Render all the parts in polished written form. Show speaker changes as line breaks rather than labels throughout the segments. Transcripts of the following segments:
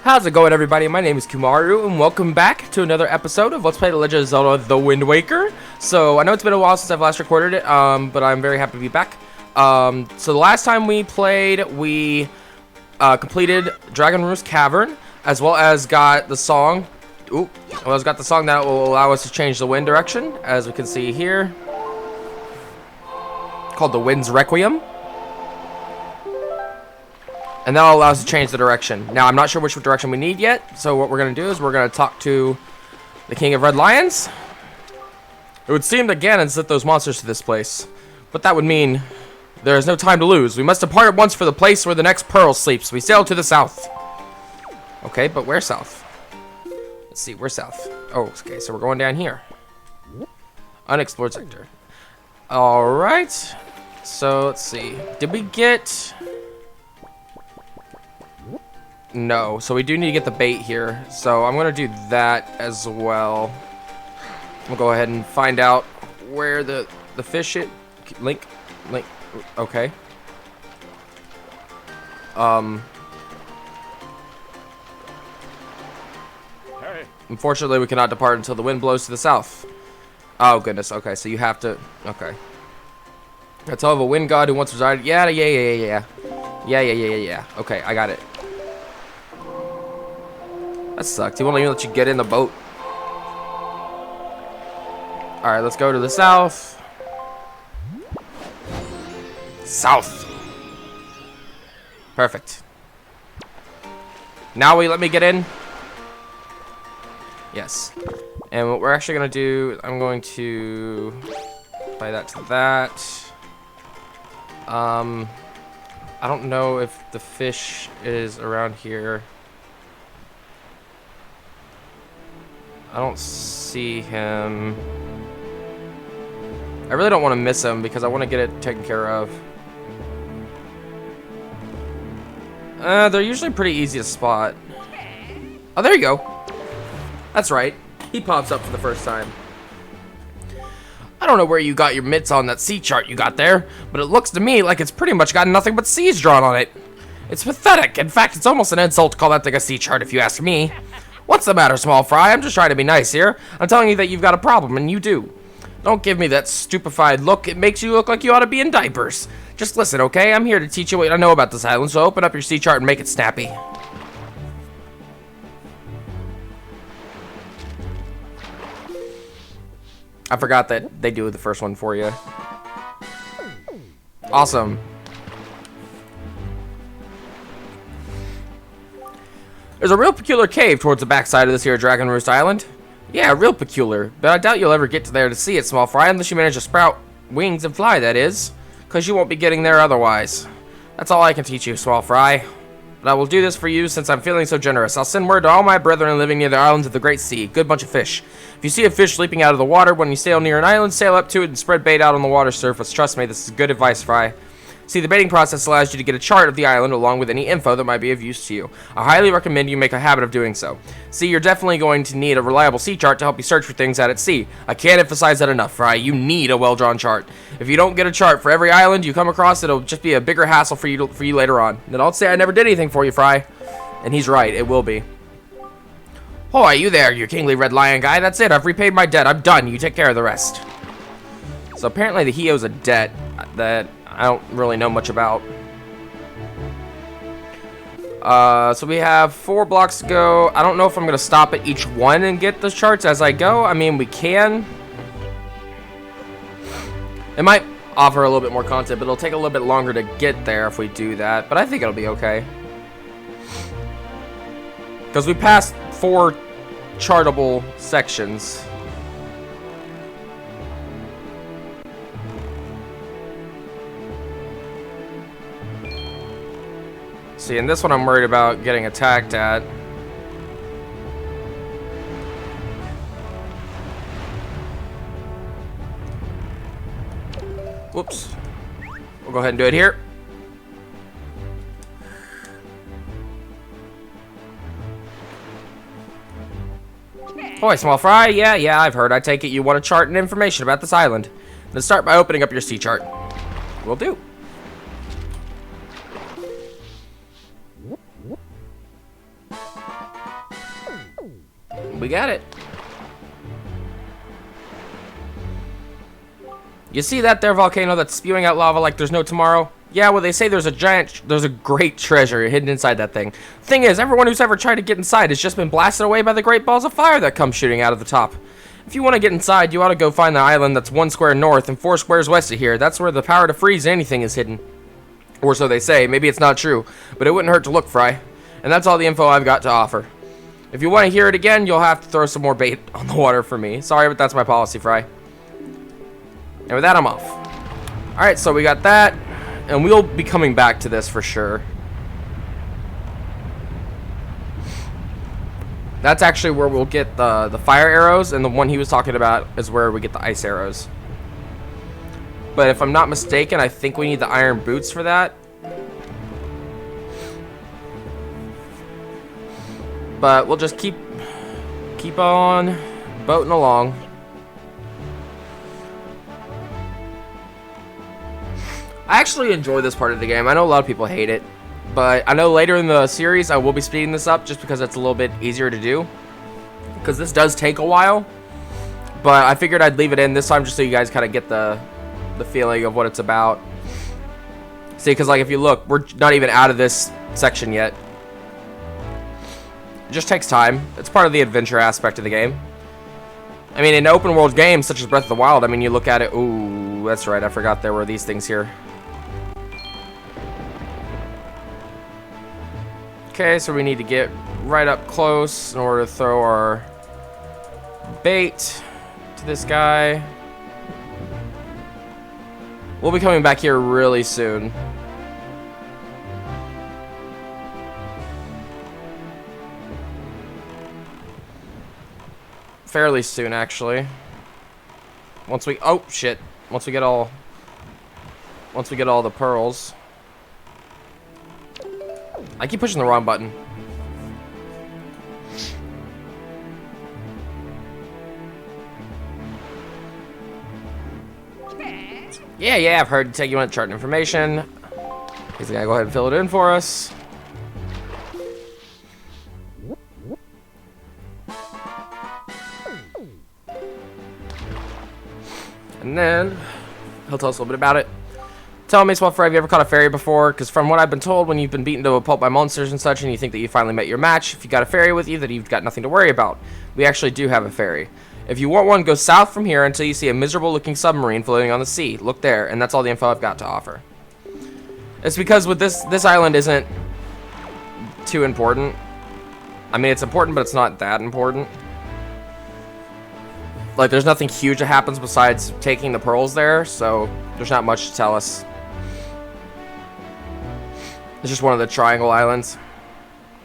How's it going, everybody? My name is Kumaru, and welcome back to another episode of Let's Play The Legend of Zelda The Wind Waker. So, I know it's been a while since I've last recorded it, but I'm very happy to be back. So the last time we played, we completed Dragon Roost Cavern, as well as got the song, that will allow us to change the wind direction, as we can see here, called the Winds Requiem. And that'll allow us to change the direction. Now, I'm not sure which direction we need yet, so what we're going to do is we're going to talk to the King of Red Lions. It would seem that Ganon sent those monsters to this place, but that would mean there is no time to lose. We must depart at once for the place where the next pearl sleeps. We sail to the south. Okay, but where south? Let's see, where's south? Oh, okay, so we're going down here. Unexplored sector. Alright, so let's see. Did we get... No, so we do need to get the bait here. So I'm going to do that as well. We'll go ahead and find out where the fish is. Link. Okay. Unfortunately, we cannot depart until the wind blows to the south. Oh, goodness. Okay, so you have to... Okay. That's all of a wind god who once resided... Yeah. Okay, I got it. That sucked. He won't even let you get in the boat. Alright, let's go to the south. South. Perfect. Now will you let me get in? Yes. And what we're actually going to do, I'm going to apply that to that. I don't know if the fish is around here. I don't see him. I really don't want to miss him because I want to get it taken care of. They're usually pretty easy to spot. Oh, there you go. That's right. He pops up for the first time. I don't know where you got your mitts on that sea chart you got there, but it looks to me like it's pretty much got nothing but seas drawn on it. It's pathetic. In fact, it's almost an insult to call that thing a sea chart if you ask me. What's the matter, small fry? I'm just trying to be nice here. I'm telling you that you've got a problem, and you do. Don't give me that stupefied look. It makes you look like you ought to be in diapers. Just listen, okay? I'm here to teach you what I know about this island, so open up your sea chart and make it snappy. I forgot that they do the first one for you. Awesome. There's a real peculiar cave towards the backside of this here Dragon Roost Island. Yeah, real peculiar, but I doubt you'll ever get to there to see it, small fry, unless you manage to sprout wings and fly, that is. Because you won't be getting there otherwise. That's all I can teach you, small fry. But I will do this for you since I'm feeling so generous. I'll send word to all my brethren living near the islands of the Great Sea. Good bunch of fish. If you see a fish leaping out of the water when you sail near an island, sail up to it and spread bait out on the water surface. Trust me, this is good advice, Fry. See, the baiting process allows you to get a chart of the island along with any info that might be of use to you. I highly recommend you make a habit of doing so. See, you're definitely going to need a reliable sea chart to help you search for things out at sea. I can't emphasize that enough, Fry. You need a well-drawn chart. If you don't get a chart for every island you come across, it'll just be a bigger hassle for you later on. Now, don't say I never did anything for you, Fry. And he's right, it will be. Hoy, you there, you kingly red lion guy. That's it, I've repaid my debt. I'm done. You take care of the rest. So apparently he owes a debt that I don't really know much about. So we have 4 blocks to go. I don't know if I'm going to stop at each one and get the charts as I go. I mean, we can. It might offer a little bit more content, but it'll take a little bit longer to get there if we do that. But I think it'll be okay. Because we passed 4 chartable sections. See, in this one I'm worried about getting attacked at. Whoops. We'll go ahead and do it here. Hoy, small fry. Yeah, I've heard. I take it you want a chart and information about this island. Then start by opening up your sea chart. Will do. We got it. You see that there volcano that's spewing out lava like there's no tomorrow? Yeah, well, they say there's a great treasure hidden inside that thing. Thing is, everyone who's ever tried to get inside has just been blasted away by the great balls of fire that come shooting out of the top. If you want to get inside, you ought to go find the island that's 1 square north and 4 squares west of here. That's where the power to freeze anything is hidden. Or so they say. Maybe it's not true, but it wouldn't hurt to look, Fry. And that's all the info I've got to offer. If you want to hear it again, you'll have to throw some more bait on the water for me. Sorry, but that's my policy, Fry. And with that, I'm off. Alright, so we got that. And we'll be coming back to this for sure. That's actually where we'll get the fire arrows. And the one he was talking about is where we get the ice arrows. But if I'm not mistaken, I think we need the iron boots for that. But we'll just keep on boating along. I actually enjoy this part of the game. I know a lot of people hate it, but I know later in the series I will be speeding this up just because it's a little bit easier to do. Because this does take a while, but I figured I'd leave it in this time just so you guys kind of get the feeling of what it's about. See, because like if you look, we're not even out of this section yet. It just takes time. It's part of the adventure aspect of the game. I mean, in open world games such as Breath of the Wild, I mean, you look at it. Ooh, that's right. I forgot there were these things here. Okay, so we need to get right up close in order to throw our bait to this guy. We'll be coming back here really soon. Fairly soon, actually. Once we get all the pearls. I keep pushing the wrong button. Yeah, I've heard you take you want chart information. He's gonna go ahead and fill it in for us. And then he'll tell us a little bit about it. Tell me, Swell Fry, have you ever caught a fairy before? Because from what I've been told, when you've been beaten to a pulp by monsters and such, and you think that you finally met your match, if you got a fairy with you, that you've got nothing to worry about. We actually do have a fairy. If you want one, go south from here until you see a miserable-looking submarine floating on the sea. Look there, and that's all the info I've got to offer. It's because with this island isn't too important. I mean, it's important, but it's not that important. Like, there's nothing huge that happens besides taking the pearls there, so there's not much to tell us. It's just one of the triangle islands.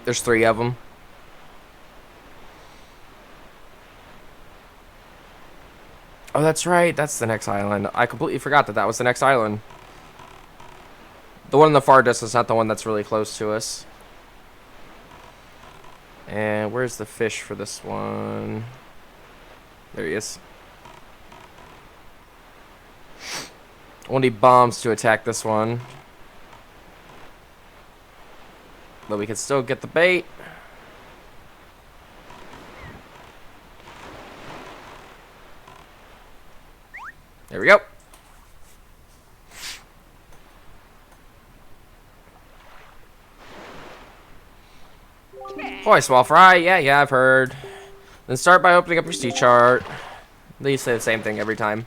There's 3 of them. Oh, that's right. That's the next island. I completely forgot that was the next island. The one in the far distance, not the one that's really close to us. And where's the fish for this one? There he is. We'll need bombs to attack this one. But we can still get the bait. There we go. Boy, Small Fry. Yeah, I've heard. Then start by opening up your sea chart. They say the same thing every time.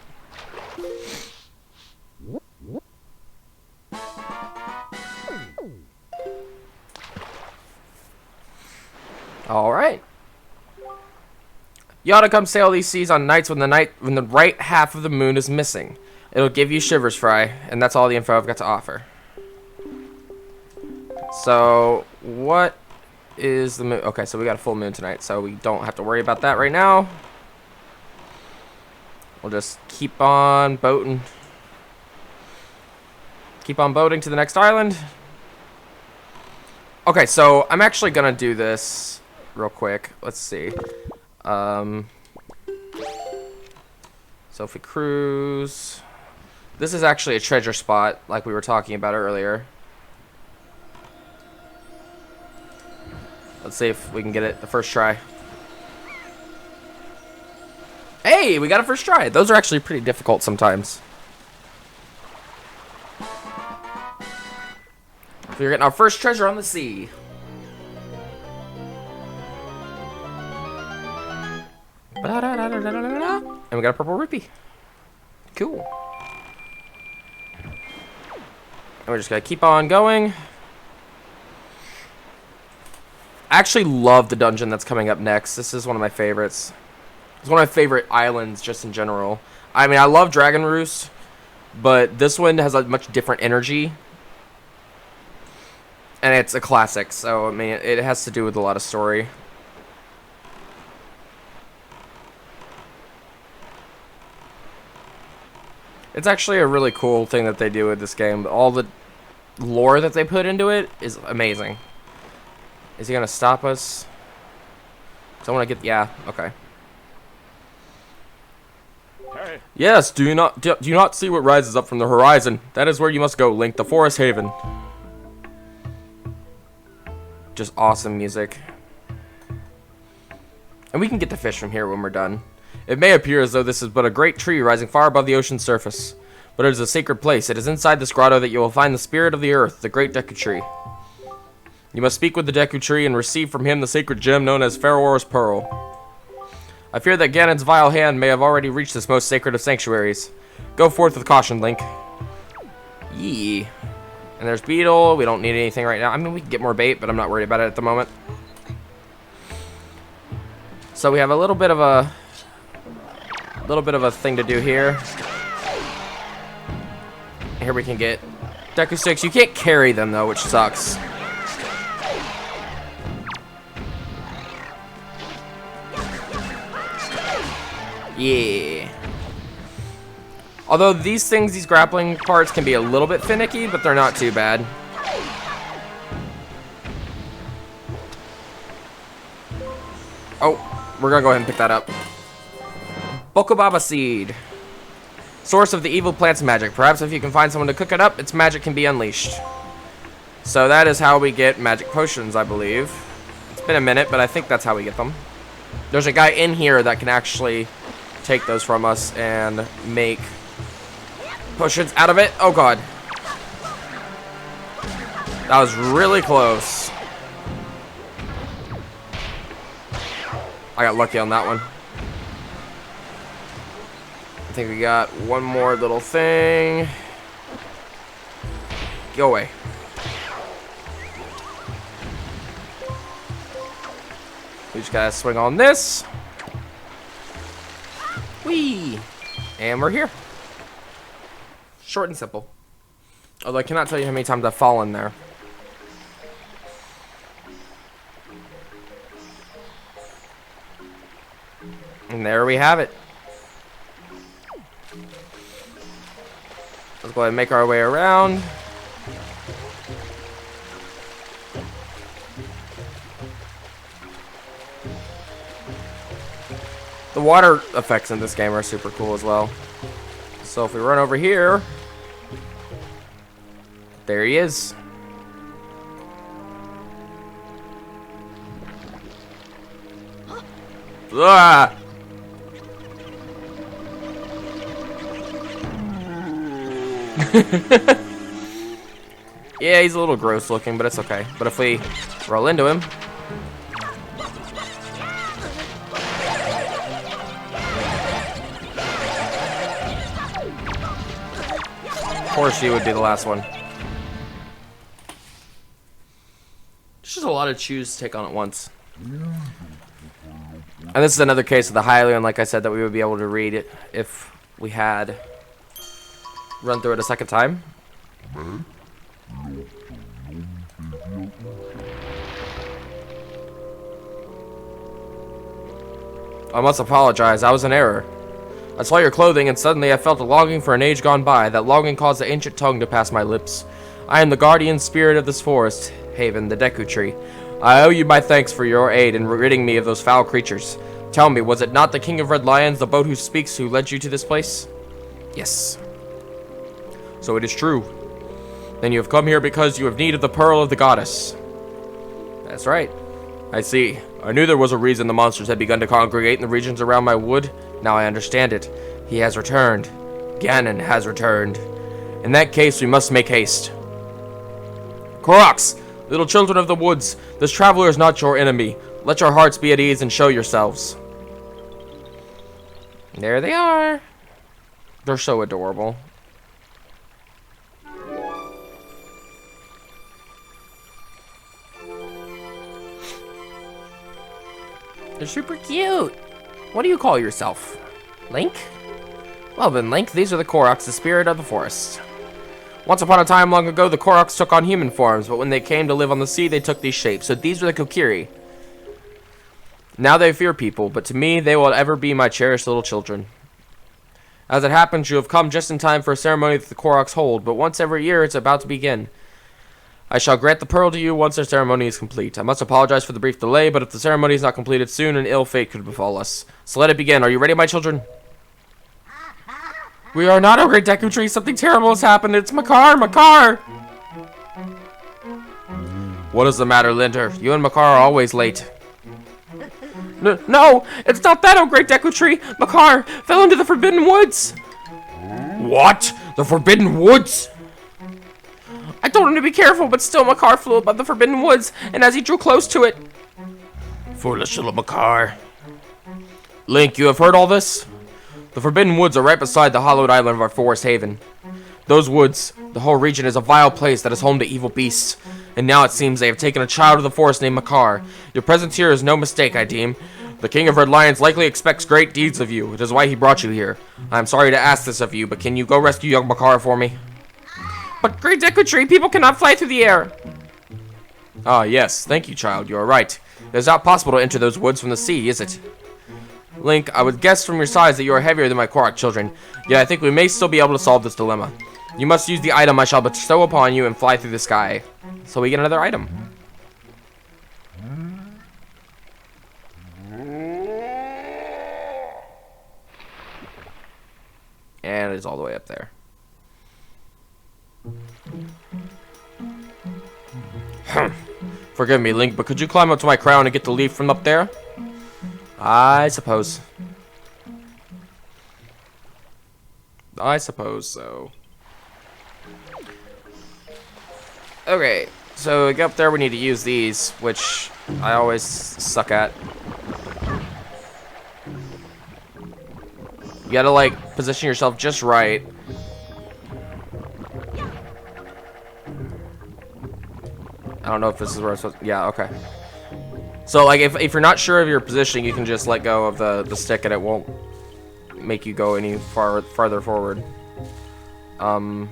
Alright. You ought to come sail these seas on nights when the right half of the moon is missing. It'll give you shivers, Fry, and that's all the info I've got to offer. So, what is the moon? Okay, so we got a full moon tonight, so we don't have to worry about that right now. We'll just keep on boating. Keep on boating to the next island. Okay, so I'm actually gonna do this real quick. Let's see. So if we cruise, this is actually a treasure spot like we were talking about earlier. Let's see if we can get it the first try. Hey, we got it first try. Those are actually pretty difficult sometimes. So you're getting our first treasure on the sea. And we got a purple rupee. Cool. And we're just gonna keep on going. I actually love the dungeon that's coming up next. This is one of my favorites. It's one of my favorite islands just in general. I mean, I love Dragon Roost, but this one has a much different energy. And it's a classic, so I mean, it has to do with a lot of story. It's actually a really cool thing that they do with this game. All the lore that they put into it is amazing. Is he gonna stop us? So I want to get, yeah, okay. Hey. Yes, do you not see what rises up from the horizon? That is where you must go, Link, the Forest Haven. Just awesome music. And we can get the fish from here when we're done. It may appear as though this is but a great tree rising far above the ocean's surface, but it is a sacred place. It is inside this grotto that you will find the spirit of the earth, the great Deku Tree. You must speak with the Deku Tree and receive from him the sacred gem known as Pharaoh's Pearl. I fear that Ganon's vile hand may have already reached this most sacred of sanctuaries. Go forth with caution, Link. Yee. And there's Beetle. We don't need anything right now. I mean, we can get more bait, but I'm not worried about it at the moment. So we have a little bit of a thing to do here. Here we can get Deku Sticks. You can't carry them though, which sucks. Yeah. Although these things, these grappling parts can be a little bit finicky, but they're not too bad. Oh, we're gonna go ahead and pick that up. Bokobaba seed. Source of the evil plant's magic. Perhaps if you can find someone to cook it up, its magic can be unleashed. So that is how we get magic potions, I believe. It's been a minute, but I think that's how we get them. There's a guy in here that can actually take those from us and make potions out of it. Oh god. That was really close. I got lucky on that one. I think we got one more little thing. Go away. We just gotta swing on this. Whee! And we're here. Short and simple. Although I cannot tell you how many times I've fallen there. And there we have it. Let's go ahead and make our way around. The water effects in this game are super cool as well. So if we run over here, there he is. Ah! Yeah, he's a little gross looking, but it's okay. But if we roll into him, of course she would be the last one. There's just a lot of choose to take on at once. And this is another case of the Hylian, like I said, that we would be able to read it if we had run through it a second time. I must apologize, I was in error. I saw your clothing and suddenly I felt a longing for an age gone by. That longing caused the ancient tongue to pass my lips. I am the guardian spirit of this forest haven, the Deku Tree. I owe you my thanks for your aid in ridding me of those foul creatures. Tell me, was it not the King of Red Lions, the boat who speaks, who led you to this place? Yes. So it is true. Then you have come here because you have need of the pearl of the goddess. That's right. I see. I knew there was a reason the monsters had begun to congregate in the regions around my wood. Now I understand it. He has returned. Ganon has returned. In that case, we must make haste. Koroks, little children of the woods, this traveler is not your enemy. Let your hearts be at ease and show yourselves. There they are. They're so adorable. They're super cute. What do you call yourself? Link? Well then, Link, these are the Koroks, the spirit of the forest. Once upon a time long ago, the Koroks took on human forms, but when they came to live on the sea, they took these shapes. So these were the Kokiri. Now they fear people, but to me, they will ever be my cherished little children. As it happens, you have come just in time for a ceremony that the Koroks hold, but once every year, it's about to begin. I shall grant the pearl to you once the ceremony is complete. I must apologize for the brief delay, but if the ceremony is not completed soon, an ill fate could befall us. So let it begin. Are you ready, my children? We are not, O great Deku Tree. Something terrible has happened. It's Makar! Makar! What is the matter, Linder? You and Makar are always late. No, it's not that, O great Deku Tree. Makar fell into the Forbidden Woods. What? The Forbidden Woods? I told him to be careful, but still Makar flew above the Forbidden Woods, and as he drew close to it... Foolish little Makar. Link, you have heard all this? The Forbidden Woods are right beside the hallowed island of our forest haven. Those woods, the whole region, is a vile place that is home to evil beasts. And now it seems they have taken a child of the forest named Makar. Your presence here is no mistake, I deem. The King of Red Lions likely expects great deeds of you. It is why he brought you here. I am sorry to ask this of you, but can you go rescue young Makar for me? But great Deku Tree, people cannot fly through the air. Ah, yes. Thank you, child. You are right. It is not possible to enter those woods from the sea, is it? Link, I would guess from your size that you are heavier than my Korok children. Yet I think we may still be able to solve this dilemma. You must use the item I shall bestow upon you and fly through the sky. So we get another item. And it's all the way up there. Forgive me, Link, but could you climb up to my crown and get the leaf from up there? I suppose. I suppose so. Okay, so to get up there we need to use these, which I always suck at. You gotta, like, position yourself just right. I don't know if this is where I'm supposed to... Yeah, okay. So, like, if you're not sure of your positioning, you can just let go of the stick and it won't make you go any farther forward. Hello?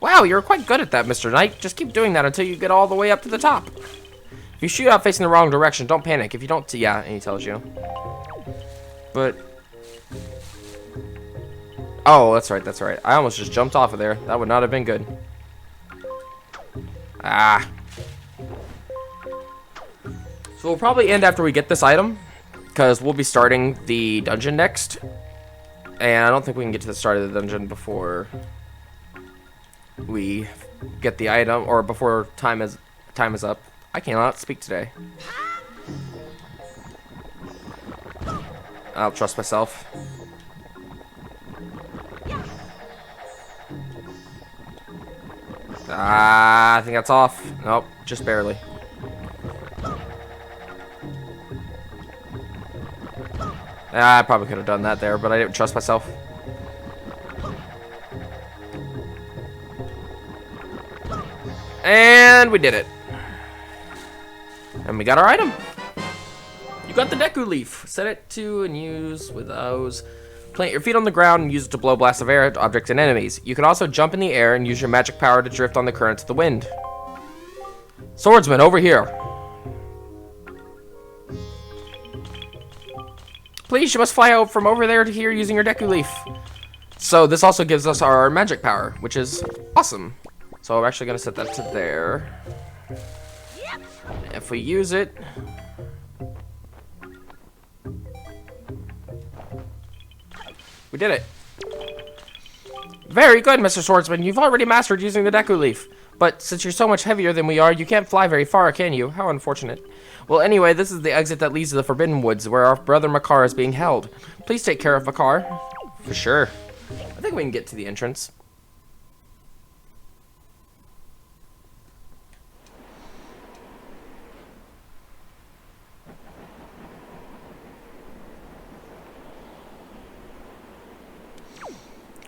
Wow, you're quite good at that, Mr. Knight. Just keep doing that until you get all the way up to the top. If you shoot out facing the wrong direction, don't panic. If you don't... Yeah, and he tells you. But... Oh, that's right, that's right. I almost just jumped off of there. That would not have been good. Ah. So we'll probably end after we get this item, because we'll be starting the dungeon next. And I don't think we can get to the start of the dungeon before we get the item, or before time is up. I cannot speak today. I'll trust myself. Ah, I think that's off. Nope, just barely. I probably could have done that there, but I didn't trust myself. And we did it. And we got our item. You got the Deku Leaf. Set it to and use with those. Plant your feet on the ground and use it to blow blasts of air at objects and enemies. You can also jump in the air and use your magic power to drift on the currents of the wind. Swordsman, over here. Please, you must fly out from over there to here using your Deku Leaf. So this also gives us our magic power, which is awesome. So we're actually going to set that to there. If we use it... We did it. Very good, Mr. Swordsman. You've already mastered using the Deku Leaf. But since you're so much heavier than we are, you can't fly very far, can you? How unfortunate. Well, anyway, this is the exit that leads to the Forbidden Woods, where our brother Makar is being held. Please take care of Makar. For sure. I think we can get to the entrance.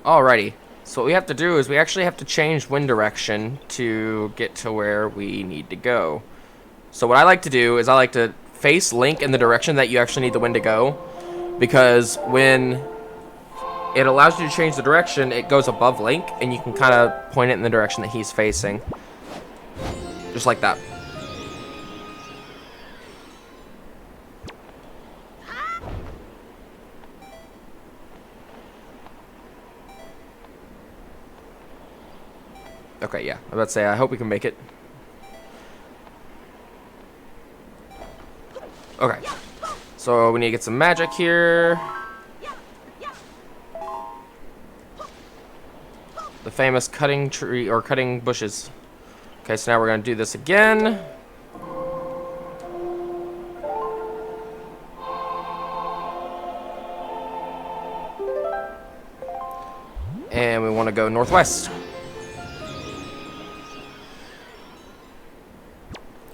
Alrighty, so what we have to do is we actually have to change wind direction to get to where we need to go. So what I like to do is I like to face Link in the direction that you actually need the wind to go, because when it allows you to change the direction, it goes above Link, and you can kind of point it in the direction that he's facing. Just like that. Okay, yeah. I was about to say, I hope we can make it. Okay. So we need to get some magic here. The famous cutting tree, or cutting bushes. Okay, so now we're going to do this again. And we want to go northwest.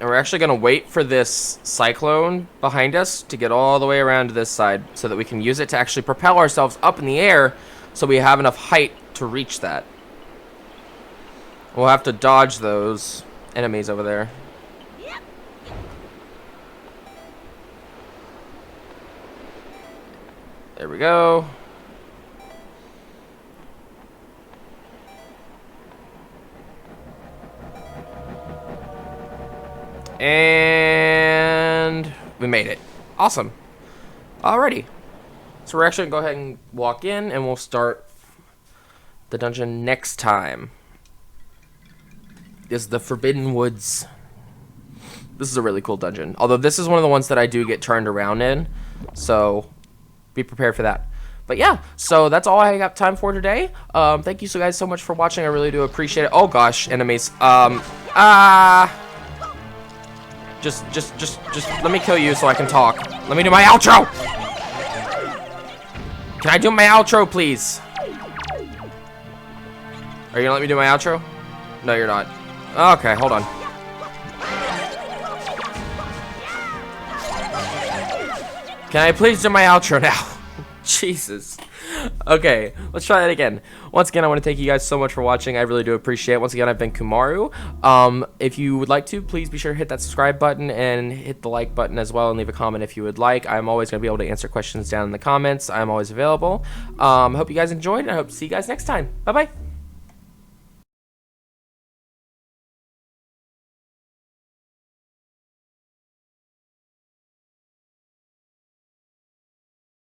And we're actually going to wait for this cyclone behind us to get all the way around to this side so that we can use it to actually propel ourselves up in the air so we have enough height to reach that. We'll have to dodge those enemies over there. There we go. And we made it. Awesome. Alrighty. So we're actually going to go ahead and walk in, and we'll start the dungeon next time. This is the Forbidden Woods. This is a really cool dungeon. Although this is one of the ones that I do get turned around in. So be prepared for that. But yeah, so that's all I got time for today. Thank you guys so much for watching. I really do appreciate it. Oh gosh, enemies. Just let me kill you so I can talk. Let me do my outro! Can I do my outro, please? Are you gonna let me do my outro? No, you're not. Okay, hold on. Can I please do my outro now? Jesus. Okay, let's try that again. Once again, I want to thank you guys so much for watching. I really do appreciate it. Once again, I've been Kumaru. If you would like to, please be sure to hit that subscribe button and hit the like button as well, and leave a comment if you would like. I'm always going to be able to answer questions down in the comments. I'm always available. Hope you guys enjoyed, and I hope to see you guys next time. Bye-bye.